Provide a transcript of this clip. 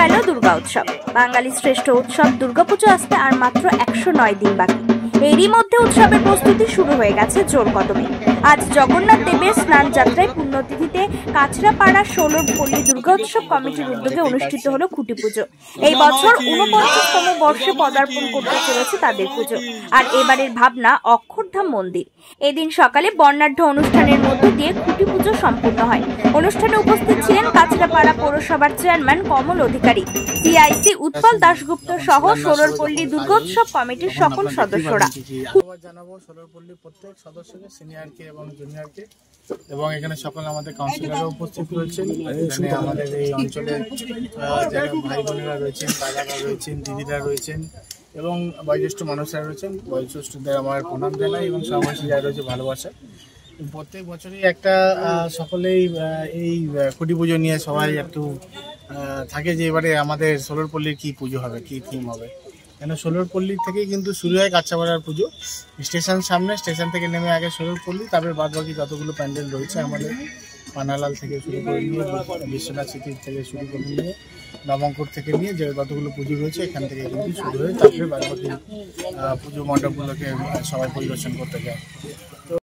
এলো দুর্গা উৎসব। বাঙালির শ্রেষ্ঠ উৎসব দুর্গাপুজো আসতে আর মাত্র 109 দিন বাকি। এরই মধ্যে উৎসবের প্রস্তুতি শুরু হয়ে গেছে জোর কদমে। আজ জগন্নাথ দেবের স্নান যাত্রায় পুণ্যতিথিতে কাছড়াপাড়া ষোলরপল্লী দুর্গা উৎসব কমিটির উদ্যোগে অনুষ্ঠিত হলো খুঁটি পুজো। এই বছর 49তম বর্ষে পদার্পণ করতে চলেছে তাদের পুজো। আর এবারের ভাবনা অক্ষরধাম মন্দির। এদিন সকালে বর্ণাঢ্য অনুষ্ঠানের মধ্য দিয়ে খুঁটি পুজো সম্পূর্ণ হয়। অনুষ্ঠানে উপস্থিত ছিলেন কাছড়াপাড়া পৌরসভার চেয়ারম্যান কমল অধিকারী, সিআইসি উৎপল দাশগুপ্ত সহ ষোলরপল্লী দুর্গোৎসব কমিটির সকল সদস্যরা। জানাবো ষোলরপল্লীর প্রত্যেক সদস্যকে, সিনিয়রকে এবং জুনিয়রকে, এবং এখানে সকল আমাদের কাউন্সিলররা উপস্থিত রয়েছেন। এখানে আমাদের এই অঞ্চলের যারা ভাই বোনেরা রয়েছেন, দাদারা রয়েছেন, দিদিরা রয়েছেন এবং বয়োজ্যেষ্ঠ মানুষরা রয়েছেন। বয়োজ্যেষ্ঠদের আমার প্রণাম জানাই এবং সমাজে যারা রয়েছে ভালোবাসা। প্রত্যেক বছরই একটা সকলেই এই খুঁটি পুজো নিয়ে সবাই একটু থাকে যে এবারে আমাদের ষোলরপল্লীর কী পুজো হবে, কী থিম হবে। কেন ষোলরপল্লী থেকেই কিন্তু শুরু হয় কাছড়াপাড়ার পুজো। স্টেশন সামনে, স্টেশন থেকে নেমে আগে ষোলরপল্লী, তারপরে বাদবাকি যতগুলো প্যান্ডেল রয়েছে আমাদের পানালাল থেকে শুরু করে নিয়ে, বিশ্বনাথ সিটির থেকে শুরু করে নিয়ে, নবঙ্কর থেকে নিয়ে যে যতগুলো পুজো রয়েছে এখান থেকে কিন্তু শুরু হয়ে তারপরে বাদবাকি পুজো মণ্ডপগুলোকে সবাই পরিদর্শন করতে যায়।